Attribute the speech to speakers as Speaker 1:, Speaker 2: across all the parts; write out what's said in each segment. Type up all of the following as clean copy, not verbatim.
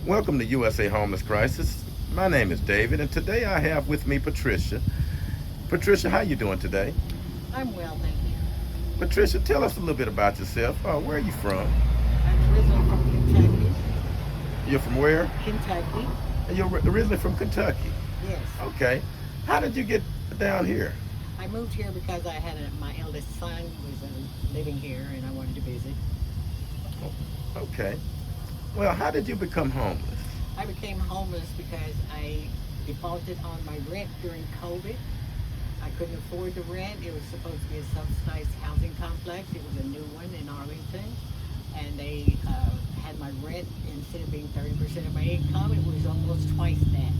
Speaker 1: Welcome to USA Homeless Crisis. My name is David, and today I have with me Patricia. Patricia, how you doing today?
Speaker 2: I'm well, thank you.
Speaker 1: Patricia, tell us a little bit about yourself. Where are you from?
Speaker 2: I'm originally from Kentucky.
Speaker 1: You're from where?
Speaker 2: Kentucky,
Speaker 1: You're originally from Kentucky.
Speaker 2: yes.
Speaker 1: Okay. How did you get down here?
Speaker 2: I moved here because my eldest son was living here and I wanted to visit.
Speaker 1: Okay. Well, how did you become homeless?
Speaker 2: I became homeless because I defaulted on my rent during COVID. I couldn't afford the rent. It was supposed to be a subsidized housing complex. It was a new one in Arlington. And they had my rent, instead of being 30% of my income, it was almost twice that.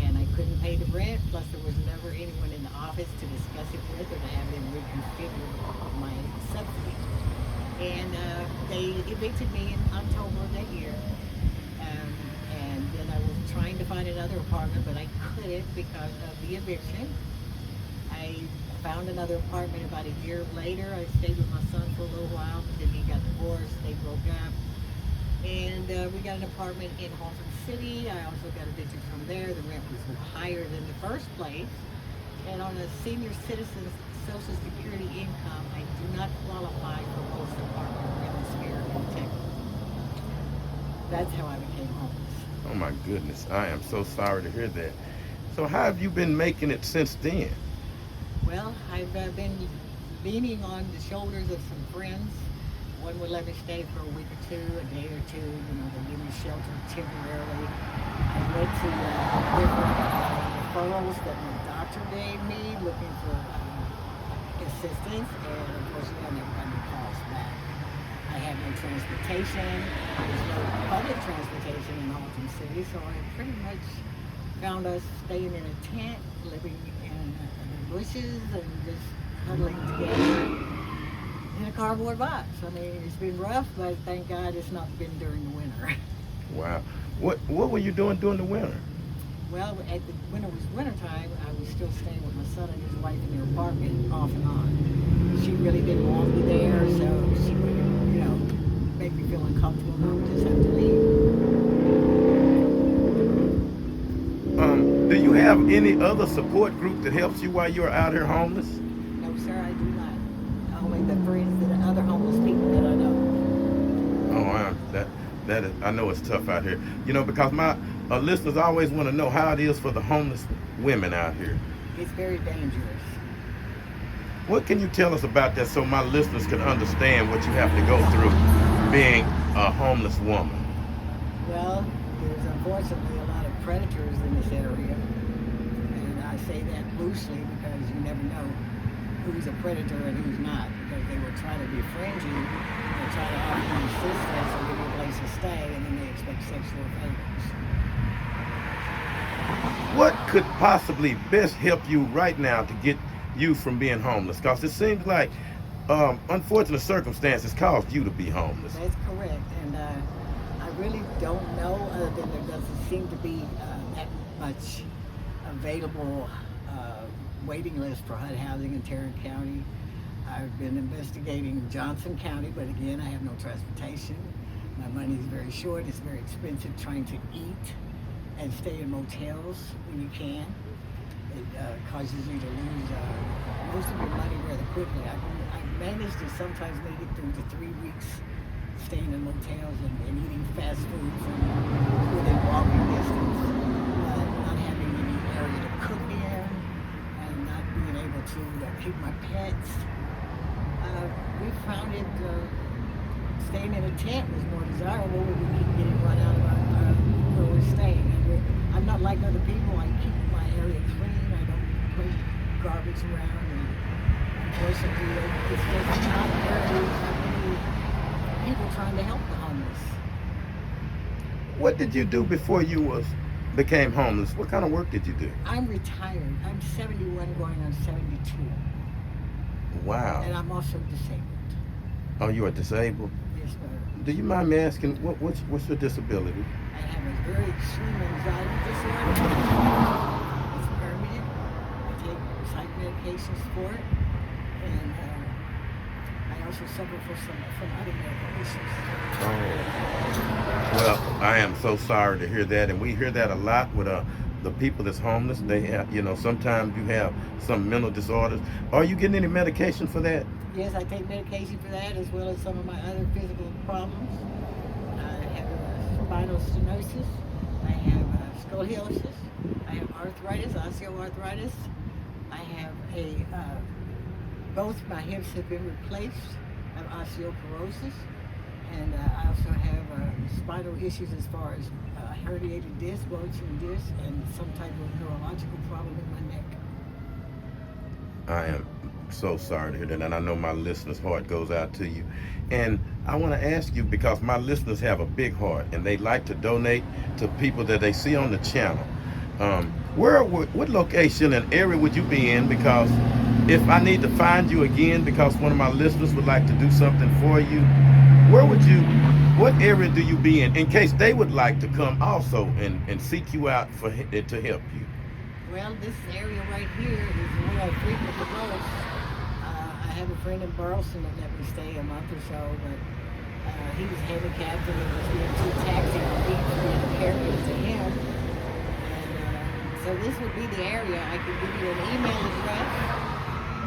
Speaker 2: And I couldn't pay the rent, plus there was never anyone in the office to discuss it with or to have them reconfigure my subsidy. And they evicted me in October of that year. And then I was trying to find another apartment, but I couldn't because of the eviction. I found another apartment about a year later. I stayed with my son for a little while, but then he got divorced, they broke up. And we got an apartment in Halton City. I also got evicted from there. The rent was higher than the first place. And on a senior citizen's Social Security income, I do not qualify for most apartment rentals here in Texas. That's how I became homeless.
Speaker 1: Oh my goodness, I am so sorry to hear that. So how have you been making it since then?
Speaker 2: Well, I've been leaning on the shoulders of some friends. One would let me stay for a week or two, a day or two. They give me shelter temporarily. I went to different referrals that my doctor gave me, looking for assistance, and unfortunately, I never got any calls back. I have no transportation. There's no public transportation in Halton City, so I pretty much found us staying in a tent, living in bushes, and just huddling together in a cardboard box. I mean, it's been rough, but thank God it's not been during the winter.
Speaker 1: Wow. What were you doing during the winter?
Speaker 2: Well, when it was wintertime, I was still staying with my son and his wife in their apartment off and on. She really didn't want me there, so she would, make me feel uncomfortable and I would just have to leave.
Speaker 1: Do you have any other support group that helps you while you're out here homeless?
Speaker 2: No, sir, I do not. Only the friends that are other homeless people that I know.
Speaker 1: I know it's tough out here. Because my listeners always want to know how it is for the homeless women out here.
Speaker 2: It's very dangerous.
Speaker 1: What can you tell us about that so my listeners can understand what you have to go through being a homeless woman?
Speaker 2: Well, there's unfortunately a lot of predators in this area. And I say that loosely because you never know who's a predator and who's not. Because they will try to befriend you and try to offer you assistance or give you a place to stay, and then they expect sexual favors.
Speaker 1: What could possibly best help you right now to get you from being homeless? Because it seems like unfortunate circumstances caused you to be homeless.
Speaker 2: That's correct. And I really don't know, other than there doesn't seem to be that much available waiting list for HUD housing in Tarrant County. I've been investigating Johnson County, but again, I have no transportation. My money is very short. It's very expensive trying to eat and stay in motels when you can. It causes you to lose most of your money rather quickly. I managed to sometimes make it through the 3 weeks staying in motels and eating fast foods and within walking distance, not having any area to cook in, and not being able to keep my pets. We found it staying in a tent was more desirable when we keep getting run out of where we're staying. I'm not like other people. I keep my area clean. I don't put garbage around. And unfortunately, it's just not very many people trying to help the homeless.
Speaker 1: What did you do before you became homeless? What kind of work did you do?
Speaker 2: I'm retired. I'm 71 going on 72.
Speaker 1: Wow.
Speaker 2: And I'm also disabled.
Speaker 1: Oh, you are disabled?
Speaker 2: Yes, sir.
Speaker 1: Do you mind me asking, what's your disability?
Speaker 2: I have a very extreme anxiety disorder. It's permanent. I take psych medications for it. And I also suffer from other medical issues.
Speaker 1: Oh. Well, I am so sorry to hear that, and we hear that a lot with the people that's homeless. They have, sometimes you have some mental disorders. Are you getting any medication for that?
Speaker 2: Yes, I take medication for that as well as some of my other physical problems. I have spinal stenosis. I have scoliosis. I have arthritis, osteoarthritis. I have both my hips have been replaced. I have osteoporosis. And I also have spinal issues as far as herniated disc, bulging disc, and some type of neurological problem in my neck.
Speaker 1: I am so sorry to hear that, and I know my listeners' heart goes out to you. And I want to ask you, because my listeners have a big heart and they like to donate to people that they see on the channel. What location and area would you be in? Because if I need to find you again, because one of my listeners would like to do something for you, what area do you be in case they would like to come also and seek you out to help you?
Speaker 2: Well, this area right here is where I frequent the most. I have a friend in Burleson that let me stay a month or so, but he was handicapped and it was being too taxing for me to be an carrier to him. And so this would be the area. I could give you an email address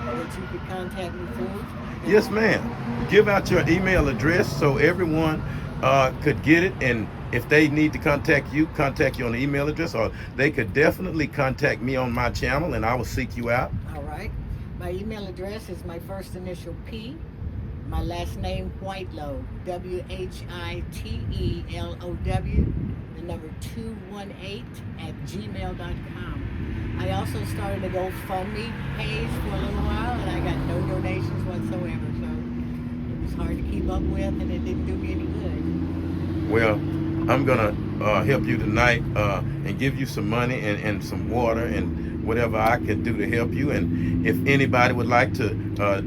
Speaker 2: that you could contact me through.
Speaker 1: Yes, ma'am. Give out your email address so everyone could get it, and if they need to contact you on the email address, or they could definitely contact me on my channel and I will seek you out.
Speaker 2: All right. My email address is my first initial P, my last name Whitelow, WHITELOW, the number 218 @gmail.com. I also started a GoFundMe page for a little while, and I got no donations whatsoever, so it was hard to keep up with, and it didn't do me any good.
Speaker 1: Well, I'm gonna help you tonight and give you some money and some water and whatever I can do to help you. And if anybody would like to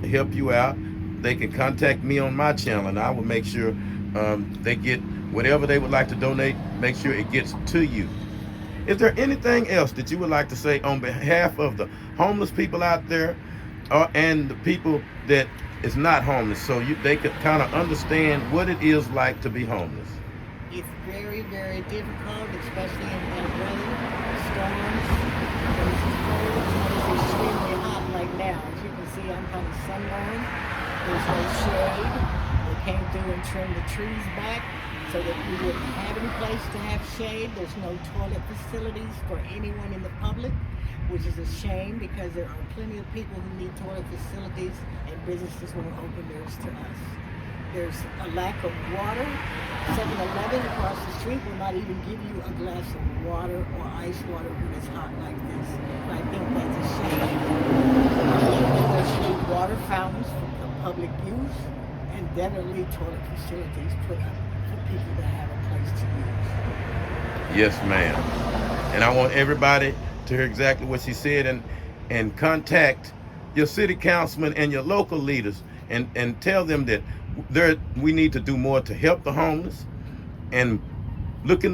Speaker 1: help you out, they can contact me on my channel, and I will make sure they get whatever they would like to donate. Make sure it gets to you. Is there anything else that you would like to say on behalf of the homeless people out there, and the people that is not homeless, so they could kind of understand what it is like to be homeless?
Speaker 2: It's very, very difficult, especially in bad weather, storms. When it's cold, when it's extremely hot like now. As you can see, I'm kind of sunburned. There's no shade. They came through and trimmed the trees back so that we wouldn't have any place to have shade. There's no toilet facilities for anyone in the public, which is a shame because there are plenty of people who need toilet facilities, and businesses won't open theirs to us. There's a lack of water. 7-Eleven across the street will not even give you a glass of water or ice water when it's hot like this. And I think that's a shame. I think that there should be water fountains for public use, and definitely toilet facilities put up for people to have a place to use.
Speaker 1: Yes, ma'am. And I want everybody to hear exactly what she said, and contact your city councilman and your local leaders and tell them that we need to do more to help the homeless, and look in